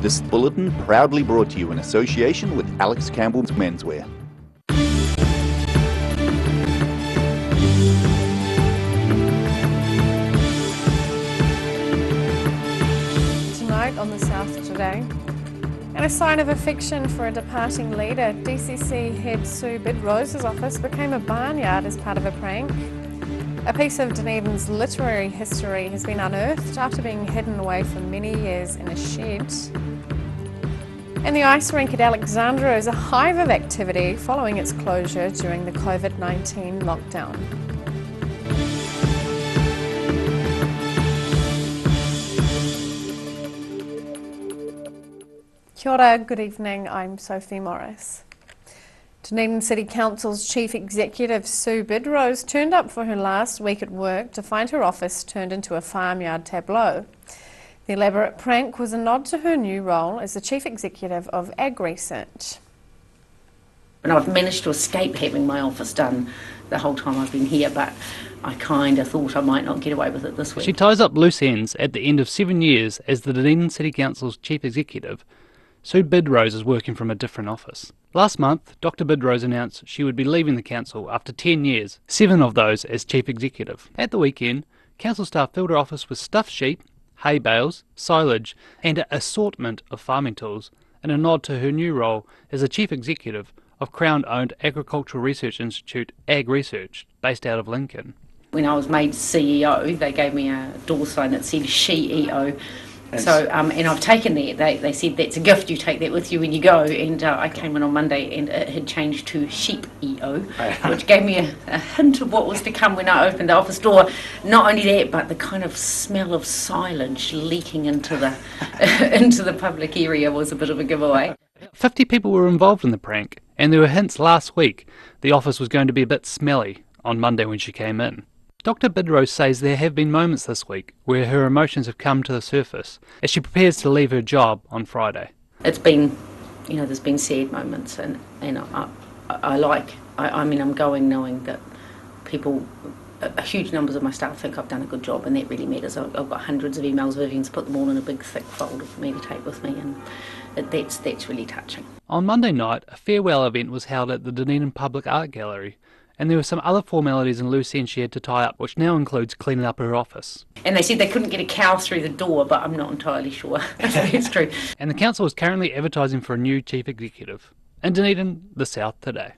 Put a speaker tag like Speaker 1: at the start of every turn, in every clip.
Speaker 1: This bulletin proudly brought to you in association with Alex Campbell's Menswear.
Speaker 2: Tonight on the South Today. In a sign of affection for a departing leader, DCC head Sue Bidros' office became a barnyard as part of a prank. A piece of Dunedin's literary history has been unearthed after being hidden away for many years in a shed. And the ice rink at Alexandra is a hive of activity following its closure during the COVID-19 lockdown. Kia ora, good evening, I'm Sophie Morris. Dunedin City Council's Chief Executive Sue Bidros turned up for her last week at work to find her office turned into a farmyard tableau. The elaborate prank was a nod to her new role as the Chief Executive of Ag Research.
Speaker 3: And I've managed to escape having my office done the whole time I've been here, but I kind of thought I might not get away with it this week.
Speaker 4: She ties up loose ends at the end of 7 years as the Dunedin City Council's Chief Executive. Sue Bidros is working from a different office. Last month, Dr Bidros announced she would be leaving the council after 10 years, 7 of those as Chief Executive. At the weekend, council staff filled her office with stuffed sheep, hay bales, silage and an assortment of farming tools in a nod to her new role as the Chief Executive of Crown-owned Agricultural Research Institute Ag Research, based out of Lincoln.
Speaker 3: When I was made CEO, they gave me a door sign that said "She-EO." So, and I've taken that. They said that's a gift, you take that with you when you go. And I came in on Monday and it had changed to Sheep-EO, which gave me a hint of what was to come when I opened the office door. Not only that, but the kind of smell of silage leaking into the into the public area was a bit of a giveaway.
Speaker 4: 50 people were involved in the prank, and there were hints last week the office was going to be a bit smelly on Monday when she came in. Dr Bidros says there have been moments this week where her emotions have come to the surface as she prepares to leave her job on Friday.
Speaker 3: It's been, there's been sad moments, and I'm going knowing that people, huge numbers of my staff think I've done a good job, and that really matters. I've got hundreds of emails. Vivian's put them all in a big thick folder for me to take with me, and that's really touching. On
Speaker 4: Monday night, a farewell event was held at the Dunedin Public Art Gallery, and there were some other formalities and loose ends she had to tie up, which now includes cleaning up her office.
Speaker 3: And they said they couldn't get a cow through the door, but I'm not entirely sure if that's true.
Speaker 4: And the council is currently advertising for a new chief executive. In Dunedin, the South Today.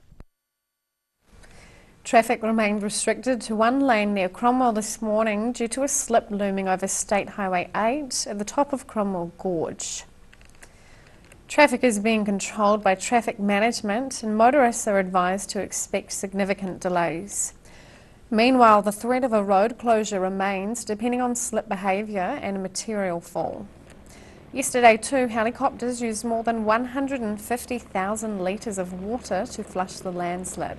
Speaker 2: Traffic remained restricted to one lane near Cromwell this morning due to a slip looming over State Highway 8 at the top of Cromwell Gorge. Traffic is being controlled by traffic management and motorists are advised to expect significant delays. Meanwhile, the threat of a road closure remains depending on slip behaviour and a material fall. Yesterday, 2 helicopters used more than 150,000 litres of water to flush the landslip.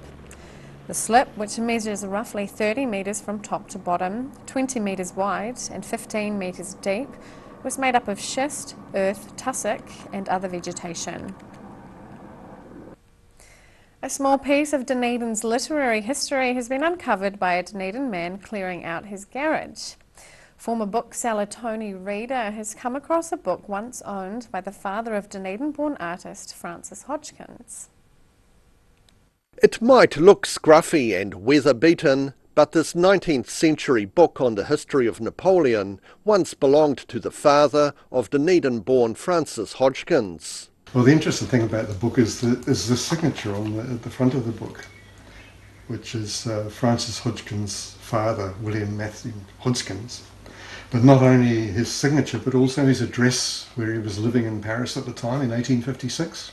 Speaker 2: The slip, which measures roughly 30 metres from top to bottom, 20 metres wide and 15 metres deep, was made up of schist, earth, tussock and other vegetation. A small piece of Dunedin's literary history has been uncovered by a Dunedin man clearing out his garage. Former bookseller Tony Reader has come across a book once owned by the father of Dunedin-born artist Francis Hodgsons.
Speaker 5: It might look scruffy and weather-beaten, but this 19th century book on the history of Napoleon once belonged to the father of Dunedin-born Francis Hodgsons.
Speaker 6: Well, the interesting thing about the book is the signature at the front of the book, which is Francis Hodgsons' father, William Matthew Hodgsons. But not only his signature, but also his address where he was living in Paris at the time in 1856,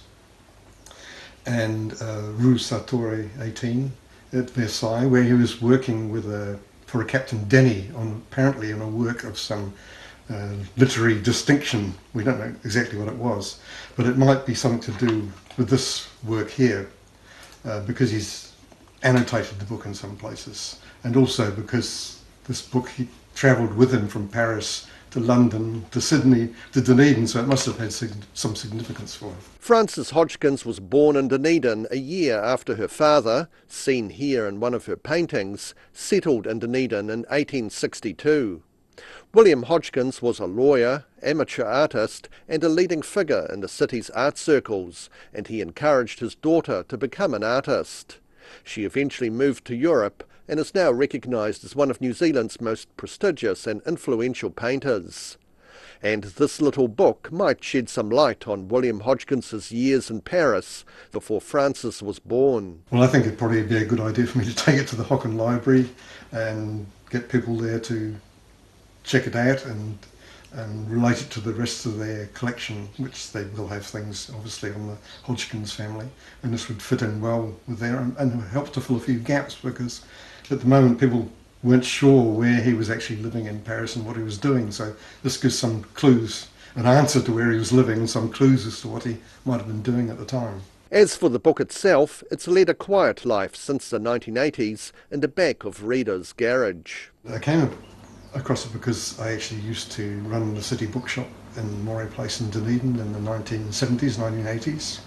Speaker 6: and Rue Sartori 18 at Versailles, where he was working for a Captain Denny apparently on a work of some literary distinction. We don't know exactly what it was, but it might be something to do with this work here, because he's annotated the book in some places, and also because this book he travelled with him from Paris to London, to Sydney, to Dunedin, so it must have had some significance for him.
Speaker 5: Frances Hodgsons was born in Dunedin a year after her father, seen here in one of her paintings, settled in Dunedin in 1862. William Hodgsons was a lawyer, amateur artist and a leading figure in the city's art circles, and he encouraged his daughter to become an artist. She eventually moved to Europe and is now recognised as one of New Zealand's most prestigious and influential painters. And this little book might shed some light on William Hodgsons' years in Paris before Francis was born.
Speaker 6: Well, I think it'd probably be a good idea for me to take it to the Hodgsons Library and get people there to check it out and relate it to the rest of their collection, which they will have things obviously on the Hodgsons family, and this would fit in well with there and help to fill a few gaps, because at the moment people weren't sure where he was actually living in Paris and what he was doing, so this gives some clues, an answer to where he was living and some clues as to what he might have been doing at the time.
Speaker 5: As for the book itself, it's led a quiet life since the 1980s in the back of readers' garage.
Speaker 6: I came across it because I actually used to run the city bookshop in Moray Place in Dunedin in the 1970s, 1980s.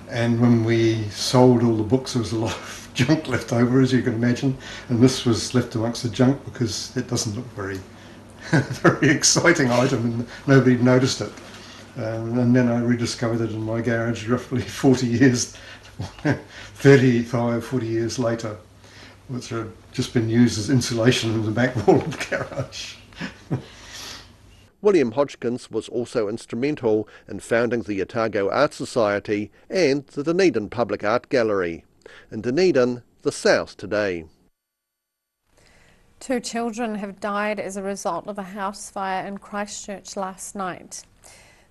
Speaker 6: And when we sold all the books, there was a lot of junk left over, as you can imagine. And this was left amongst the junk because it doesn't look very exciting item and nobody noticed it. And then I rediscovered it in my garage roughly 40 years, 35, 40 years later, which had just been used as insulation in the back wall of the garage.
Speaker 5: William Hodgsons was also instrumental in founding the Otago Art Society and the Dunedin Public Art Gallery. In Dunedin, the South Today.
Speaker 2: 2 children have died as a result of a house fire in Christchurch last night.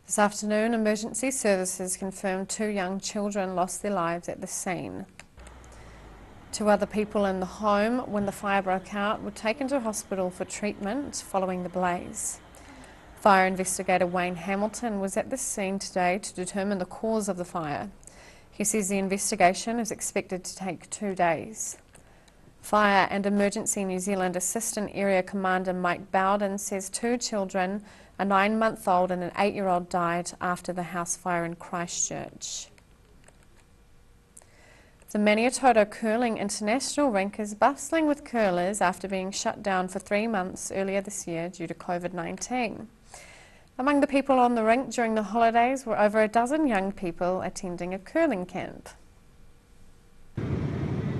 Speaker 2: This afternoon, emergency services confirmed 2 young children lost their lives at the scene. 2 other people in the home, when the fire broke out, were taken to hospital for treatment following the blaze. Fire investigator Wayne Hamilton was at the scene today to determine the cause of the fire. He says the investigation is expected to take 2 days. Fire and Emergency New Zealand Assistant Area Commander Mike Bowden says 2 children, a 9-month-old and an 8-year-old, died after the house fire in Christchurch. The Maniatoto Curling International Rink is bustling with curlers after being shut down for 3 months earlier this year due to COVID-19. Among the people on the rink during the holidays were over a dozen young people attending a curling camp.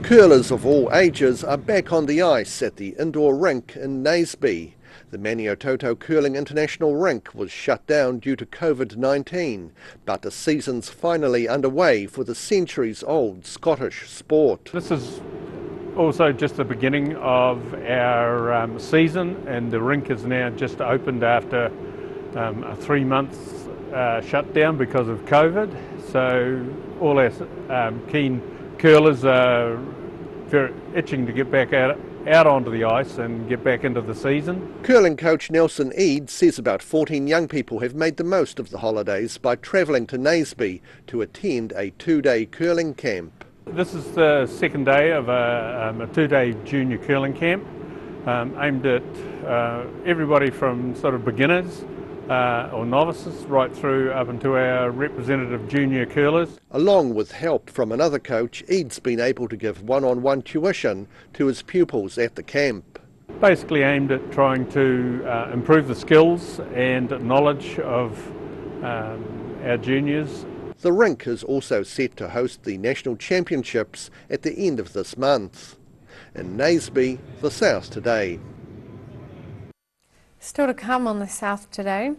Speaker 5: Curlers of all ages are back on the ice at the indoor rink in Naseby. The Maniatoto Curling International Rink was shut down due to COVID-19, but the season's finally underway for the centuries-old Scottish sport.
Speaker 7: This is also just the beginning of our season, and the rink is now just opened after a 3-month shutdown because of COVID. So all our keen curlers are very itching to get back out onto the ice and get back into the season.
Speaker 5: Curling coach Nelson Eade says about 14 young people have made the most of the holidays by travelling to Naseby to attend a 2-day curling camp.
Speaker 7: This is the second day of a 2-day junior curling camp aimed at everybody from sort of beginners or novices right through up into our representative junior curlers.
Speaker 5: Along with help from another coach, Eade's been able to give one-on-one tuition to his pupils at the camp.
Speaker 7: Basically aimed at trying to improve the skills and knowledge of our juniors.
Speaker 5: The rink is also set to host the National Championships at the end of this month. In Naseby, the South Today.
Speaker 2: Still to come on the South Today,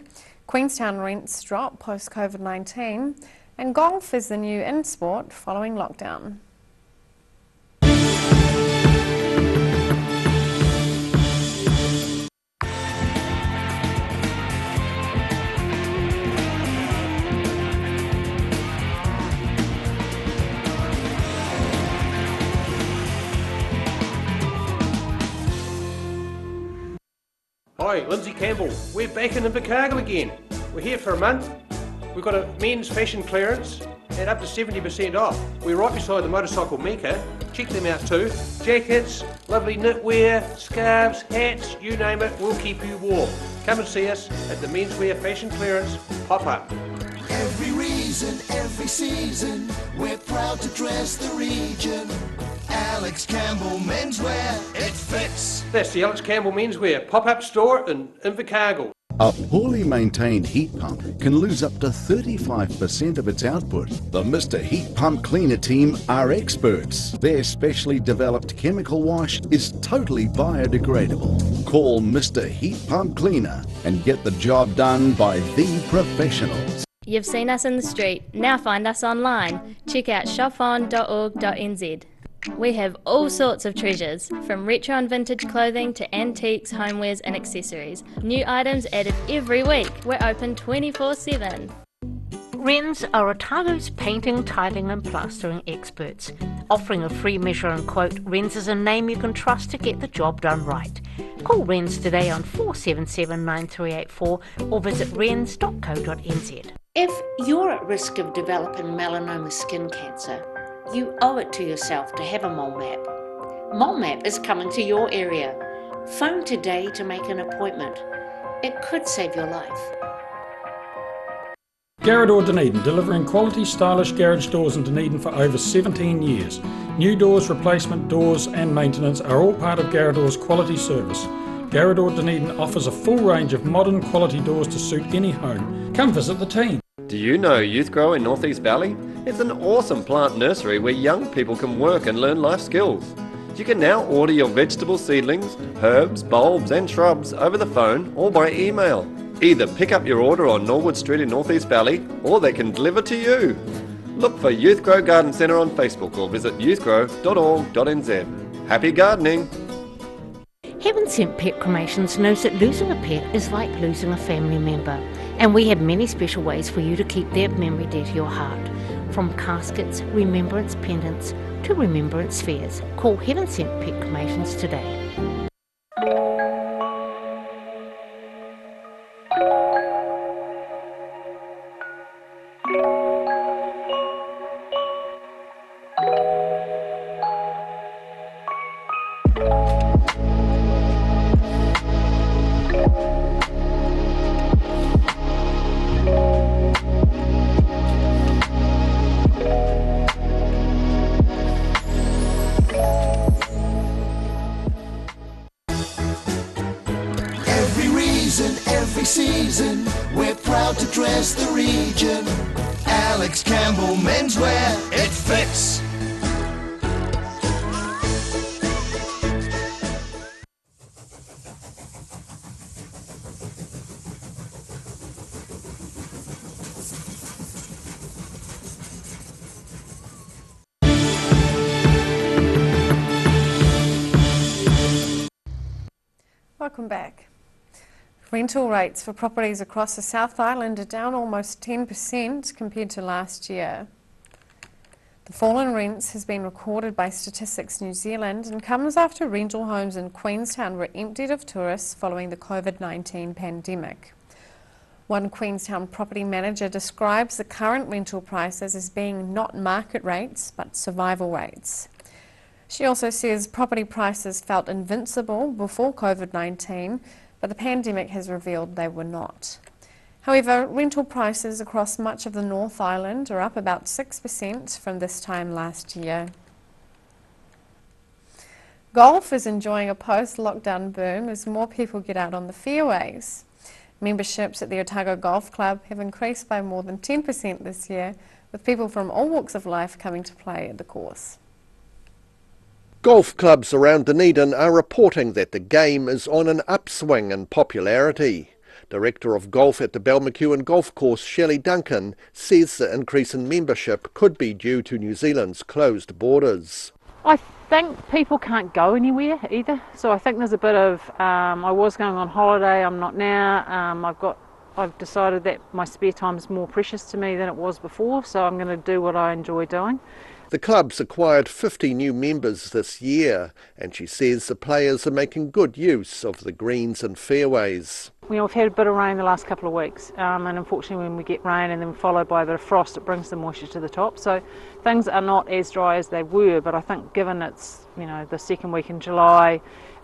Speaker 2: Queenstown rents drop post-COVID-19 and golf is the new in-sport following lockdown.
Speaker 8: Hi, Lindsay Campbell. We're back in Invercargill again. We're here for a month. We've got a men's fashion clearance at up to 70% off. We're right beside the Motorcycle Mecca. Check them out too. Jackets, lovely knitwear, scarves, hats, you name it, we'll keep you warm. Come and see us at the menswear fashion clearance pop-up.
Speaker 9: Every reason, every season, we're proud to dress the region. Alex Campbell Menswear, it fits.
Speaker 8: That's the Alex Campbell Menswear pop-up store in Invercargill.
Speaker 1: A poorly maintained heat pump can lose up to 35% of its output. The Mr. Heat Pump Cleaner team are experts. Their specially developed chemical wash is totally biodegradable. Call Mr. Heat Pump Cleaner and get the job done by the professionals.
Speaker 10: You've seen us in the street, now find us online. Check out shopon.org.nz. We have all sorts of treasures, from retro and vintage clothing to antiques, homewares and accessories. New items added every week. We're open 24/7.
Speaker 11: Wrens are Otago's painting, tiling and plastering experts. Offering a free measure and quote, Wrens is a name you can trust to get the job done right. Call Wrens today on 477 9384 or visit wrens.co.nz.
Speaker 3: If you're at risk of developing melanoma skin cancer, you owe it to yourself to have a mole map. Mole map is coming to your area. Phone today to make an appointment. It could save your life.
Speaker 12: Garrador Dunedin, delivering quality, stylish garage doors in Dunedin for over 17 years. New doors, replacement doors and maintenance are all part of Garrador's quality service. Garrador Dunedin offers a full range of modern quality doors to suit any home. Come visit the team.
Speaker 13: Do you know Youth Grow in North East Valley? It's an awesome plant nursery where young people can work and learn life skills. You can now order your vegetable seedlings, herbs, bulbs and shrubs over the phone or by email. Either pick up your order on Norwood Street in North East Valley or they can deliver to you. Look for Youth Grow Garden Centre on Facebook or visit youthgrow.org.nz. Happy gardening!
Speaker 11: Heaven Sent Pet Cremations knows that losing a pet is like losing a family member, and we have many special ways for you to keep their memory dear to your heart. From caskets, remembrance pendants to remembrance fairs. Call Heaven Sent Pet Cremations today.
Speaker 9: Every season, we're proud to dress the region. Alex Campbell Menswear, it fits.
Speaker 2: Welcome back. Rental rates for properties across the South Island are down almost 10% compared to last year. The fall in rents has been recorded by Statistics New Zealand and comes after rental homes in Queenstown were emptied of tourists following the COVID-19 pandemic. One Queenstown property manager describes the current rental prices as being not market rates but survival rates. She also says property prices felt invincible before COVID-19, but the pandemic has revealed they were not. However, rental prices across much of the North Island are up about 6% from this time last year. Golf is enjoying a post-lockdown boom as more people get out on the fairways. Memberships at the Otago Golf Club have increased by more than 10% this year, with people from all walks of life coming to play at the course.
Speaker 5: Golf clubs around Dunedin are reporting that the game is on an upswing in popularity. Director of Golf at the Balmacewen Golf Course, Shelley Duncan, says the increase in membership could be due to New Zealand's closed borders.
Speaker 14: I think people can't go anywhere either, so I think there's a bit of, I was going on holiday, I'm not now, I've decided that my spare time is more precious to me than it was before, so I'm going to do what I enjoy doing.
Speaker 5: The club's acquired 50 new members this year, and she says the players are making good use of the greens and fairways.
Speaker 14: We've had a bit of rain the last couple of weeks, and unfortunately when we get rain and then followed by a bit of frost, it brings the moisture to the top. So things are not as dry as they were, but I think given it's the second week in July,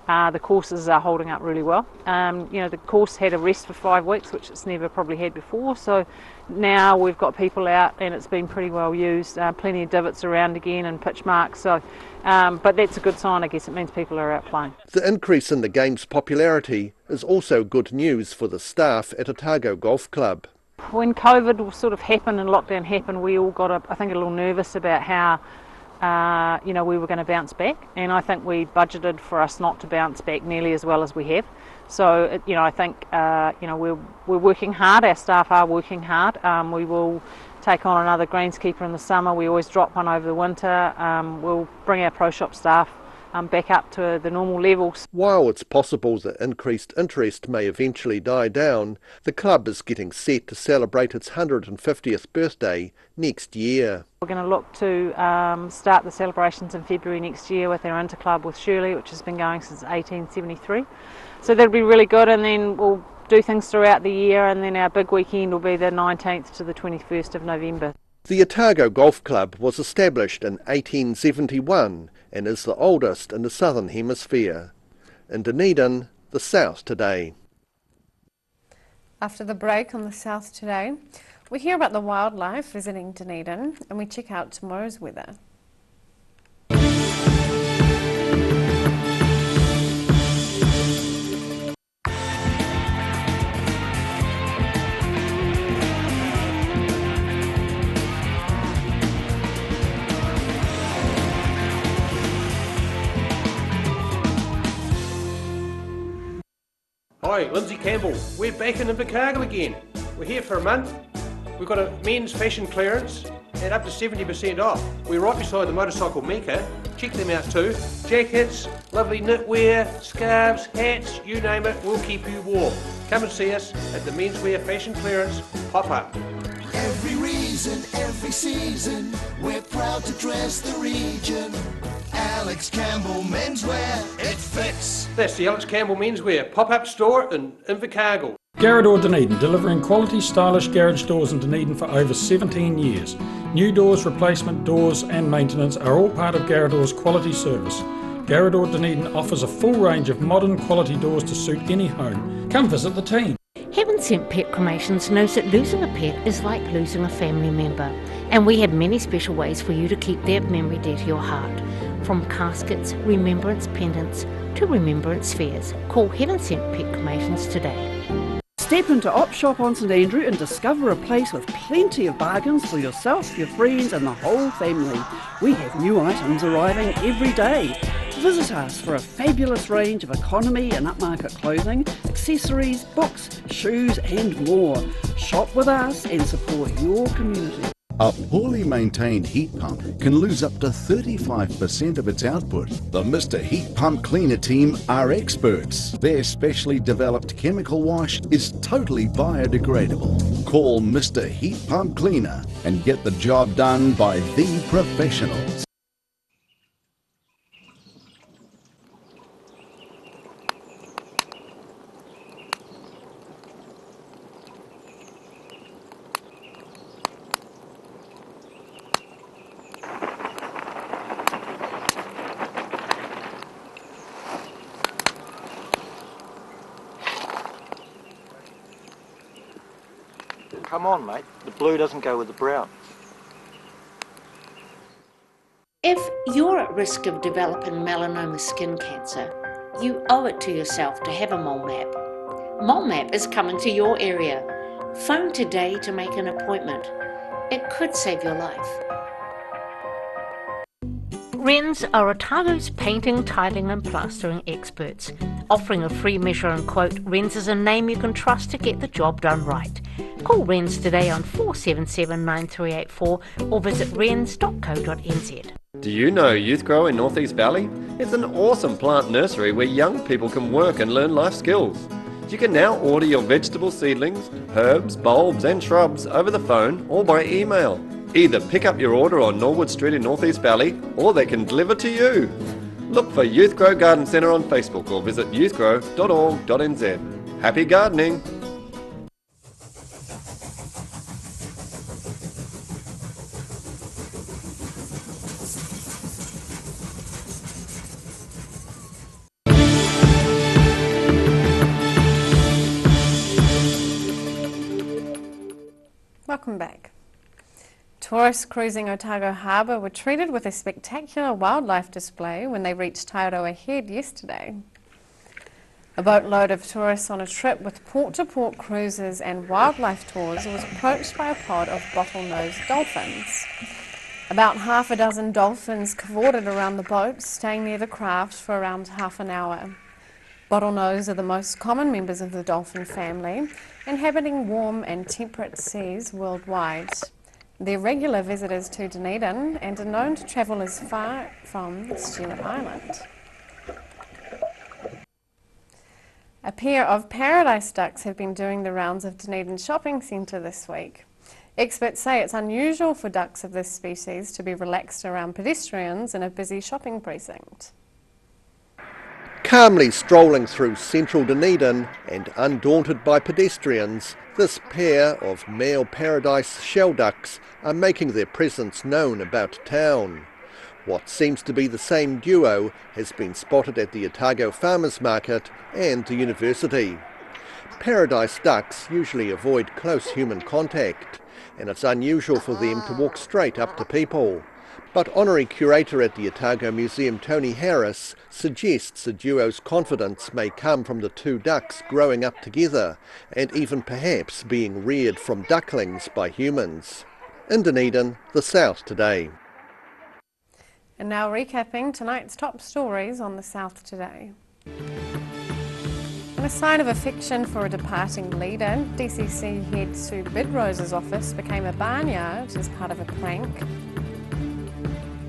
Speaker 14: The courses are holding up really well. The course had a rest for 5 weeks, which it's never probably had before, so now we've got people out and it's been pretty well used. Plenty of divots around again and pitch marks, so but that's a good sign, I guess. It means people are out playing.
Speaker 5: The increase in the game's popularity is also good news for the staff at Otago Golf Club.
Speaker 14: When COVID sort of happened and lockdown happened, we all got, I think, a little nervous about how we were going to bounce back, and I think we budgeted for us not to bounce back nearly as well as we have. So, I think we're working hard. Our staff are working hard. We will take on another greenskeeper in the summer. We always drop one over the winter. We'll bring our pro shop staff back up to the normal levels.
Speaker 5: While it's possible that increased interest may eventually die down, the club is getting set to celebrate its 150th birthday next year.
Speaker 14: We're going to look to start the celebrations in February next year with our interclub with Shirley, which has been going since 1873. So that'll be really good, and then we'll do things throughout the year, and then our big weekend will be the 19th to the 21st of November.
Speaker 5: The Otago Golf Club was established in 1871 and is the oldest in the Southern Hemisphere. In Dunedin, the South Today.
Speaker 2: After the break on the South Today, we hear about the wildlife visiting Dunedin and we check out tomorrow's weather.
Speaker 8: Hi, Lindsay Campbell. We're back in Invercargill again. We're here for a month. We've got a men's fashion clearance and up to 70% off. We're right beside the motorcycle Mecca. Check them out too. Jackets, lovely knitwear, scarves, hats, you name it, we'll keep you warm. Come and see us at the menswear fashion clearance pop-up.
Speaker 9: Every reason, every season, we're proud to dress the region. Alex Campbell Menswear, it fits.
Speaker 8: That's the Alex Campbell Menswear pop-up store in Invercargill.
Speaker 12: Garage Dunedin, delivering quality, stylish garage doors in Dunedin for over 17 years. New doors, replacement doors and maintenance are all part of Garage quality service. Garage Dunedin offers a full range of modern quality doors to suit any home. Come visit the team.
Speaker 11: Heaven Sent Pet Cremations knows that losing a pet is like losing a family member, and we have many special ways for you to keep their memory dear to your heart. From caskets, remembrance pendants to remembrance spheres. Call Heaven Sent Pet Cremations today.
Speaker 15: Step into Op Shop on St Andrew and discover a place with plenty of bargains for yourself, your friends and the whole family. We have new items arriving every day. Visit us for a fabulous range of economy and upmarket clothing, accessories, books, shoes and more. Shop with us and support your community.
Speaker 1: A poorly maintained heat pump can lose up to 35% of its output. The Mr. Heat Pump Cleaner team are experts. Their specially developed chemical wash is totally biodegradable. Call Mr. Heat Pump Cleaner and get the job done by the professionals.
Speaker 16: Come on, mate. The blue doesn't go with the brown.
Speaker 11: If you're at risk of developing melanoma skin cancer, you owe it to yourself to have a mole map. Mole map is coming to your area. Phone today to make an appointment. It could save your life. Wrens are Otago's painting, tiling and plastering experts. Offering a free measure and quote, Wrens is a name you can trust to get the job done right. Call Wrens today on 477 9384 or visit wrens.co.nz.
Speaker 13: Do you know Youth Grow in North East Valley? It's an awesome plant nursery where young people can work and learn life skills. You can now order your vegetable seedlings, herbs, bulbs and shrubs over the phone or by email. Either pick up your order on Norwood Street in North East Valley or they can deliver to you. Look for Youth Grow Garden Centre on Facebook or visit youthgrow.org.nz. Happy gardening!
Speaker 2: welcome back. Tourists cruising Otago Harbour were treated with a spectacular wildlife display when they reached Taiaroa Head yesterday. A boatload of tourists on a trip with port-to-port cruises and wildlife tours was approached by a pod of bottlenose dolphins. About half a dozen dolphins cavorted around the boat, staying near the craft for around half an hour. Bottlenose are the most common members of the dolphin family, inhabiting warm and temperate seas worldwide. They're regular visitors to Dunedin and are known to travel as far from Stewart Island. A pair of paradise ducks have been doing the rounds of Dunedin Shopping Centre this week. Experts say it's unusual for ducks of this species to be relaxed around pedestrians in a busy shopping precinct.
Speaker 5: Calmly strolling through central Dunedin and undaunted by pedestrians, this pair of male paradise shell ducks are making their presence known about town. What seems to be the same duo has been spotted at the Otago Farmers Market and the university. Paradise ducks usually avoid close human contact, and it's unusual for them to walk straight up to people. But honorary curator at the Otago Museum Tony Harris suggests the duo's confidence may come from the two ducks growing up together and even perhaps being reared from ducklings by humans. In Dunedin, the South Today.
Speaker 2: And now recapping tonight's top stories on the South Today. In a sign of affection for a departing leader, DCC head Sue Bidros' office became a barnyard as part of a prank.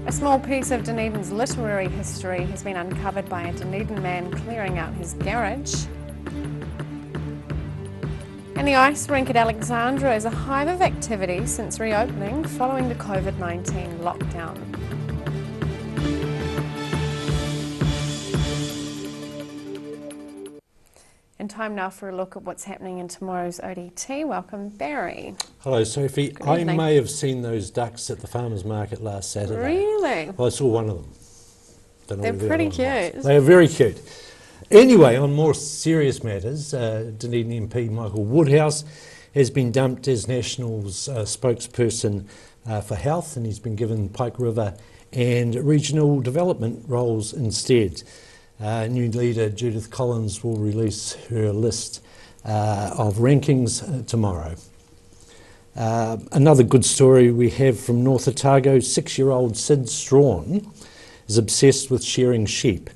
Speaker 2: A small piece of Dunedin's literary history has been uncovered by a Dunedin man clearing out his garage. And the ice rink at Alexandra is a hive of activity since reopening following the COVID-19 lockdown. And time now for a look at what's happening in tomorrow's ODT. Welcome, Barry.
Speaker 17: Hello, Sophie.
Speaker 2: Good
Speaker 17: I
Speaker 2: evening.
Speaker 17: may have seen those ducks at the farmers market last Saturday.
Speaker 2: Really?
Speaker 17: Well, I saw one of them. Don't know
Speaker 2: They're
Speaker 17: whether the
Speaker 2: pretty
Speaker 17: other one was.
Speaker 2: cute.
Speaker 17: They are very cute. Anyway, on more serious matters, Dunedin MP Michael Woodhouse has been dumped as National's spokesperson for health, and he's been given Pike River and regional development roles instead. New leader Judith Collins will release her list of rankings tomorrow. Another good story we have from North Otago, 6-year-old Sid Strawn is obsessed with shearing sheep.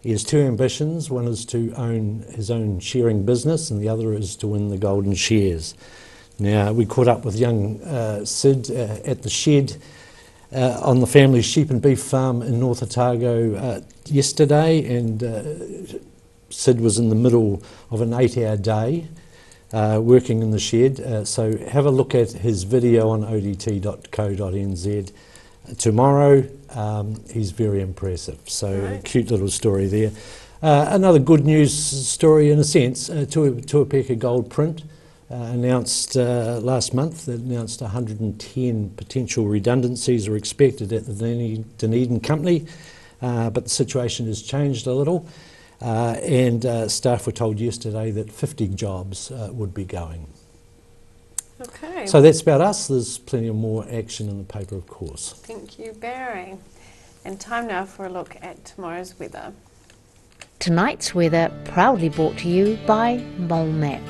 Speaker 17: He has two ambitions. One is to own his own shearing business and the other is to win the Golden Shears. Now, we caught up with young Sid at the shed on the family sheep and beef farm in North Otago yesterday, and Sid was in the middle of an 8-hour day working in the shed. So have a look at his video on odt.co.nz tomorrow. He's very impressive. So a cute little story there. Another good news story in a sense, Tuapeka Gold Print announced last month, that announced 110 potential redundancies are expected at the Dunedin company, but the situation has changed a little, and staff were told yesterday that 50 jobs would be going.
Speaker 2: Okay.
Speaker 17: So that's about us. There's plenty of more action in the paper, of course.
Speaker 2: Thank you, Barry. And time now for a look at tomorrow's weather.
Speaker 11: Tonight's weather proudly brought to you by Mole Map.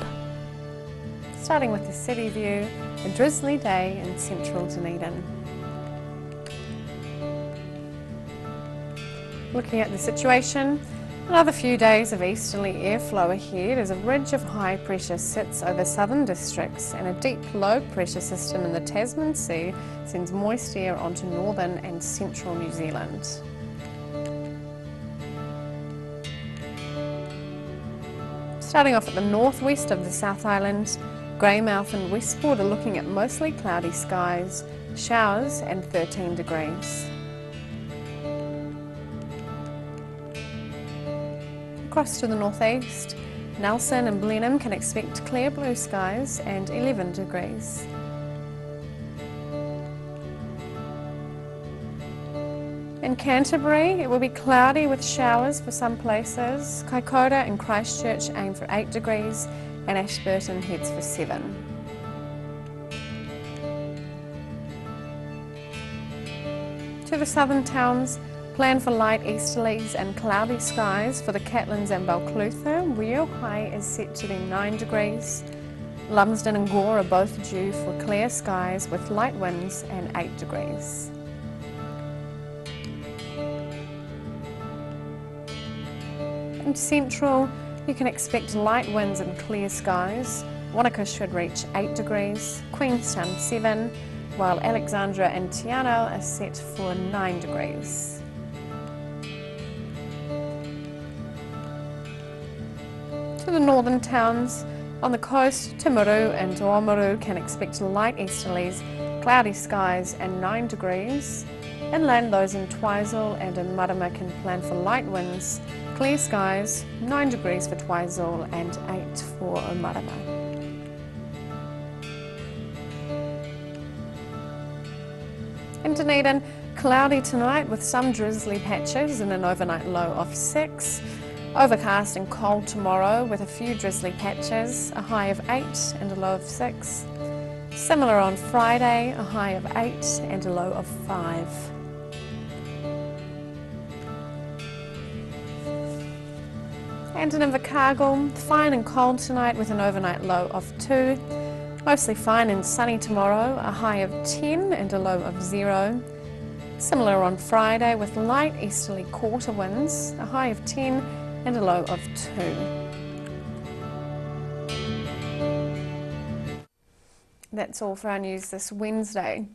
Speaker 2: Starting with the city view, a drizzly day in central Dunedin. Looking at the situation, another few days of easterly airflow ahead as a ridge of high pressure sits over southern districts and a deep low pressure system in the Tasman Sea sends moist air onto northern and central New Zealand. Starting off at the northwest of the South Island, Greymouth and Westport are looking at mostly cloudy skies, showers and 13 degrees. Across to the northeast, Nelson and Blenheim can expect clear blue skies and 11 degrees. In Canterbury, it will be cloudy with showers for some places. Kaikoura and Christchurch aim for 8 degrees and Ashburton heads for 7. To the southern towns, plan for light easterlies and cloudy skies for the Catlins and Balclutha, where your high is set to be 9 degrees. Lumsden and Gore are both due for clear skies with light winds and 8 degrees. In Central, you can expect light winds and clear skies. Wanaka should reach 8 degrees, Queenstown 7, while Alexandra and Tiana are set for 9 degrees. To the northern towns, on the coast, Timaru and Tuamaru can expect light easterlies, cloudy skies and 9 degrees. Inland, those in Twizel and in Marama can plan for light winds, clear skies, 9 degrees for Twizel and 8 for Omarama. In Dunedin, cloudy tonight with some drizzly patches and an overnight low of 6. Overcast and cold tomorrow with a few drizzly patches, a high of 8 and a low of 6. Similar on Friday, a high of 8 and a low of 5. And in Invercargill, fine and cold tonight with an overnight low of 2. Mostly fine and sunny tomorrow, a high of 10 and a low of 0. Similar on Friday with light easterly quarter winds, a high of 10 and a low of 2. That's all for our news this Wednesday.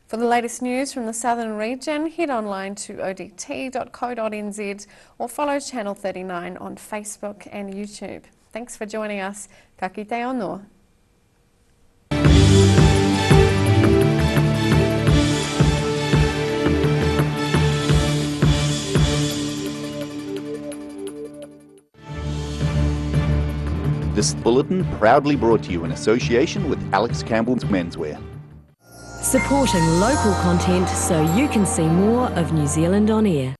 Speaker 2: For the latest news from the southern region, head online to odt.co.nz or follow Channel 39 on Facebook and YouTube. Thanks for joining us. Ka kite anō.
Speaker 18: This bulletin proudly brought to you in association with Alex Campbell's Menswear.
Speaker 19: Supporting local content so you can see more of New Zealand on air.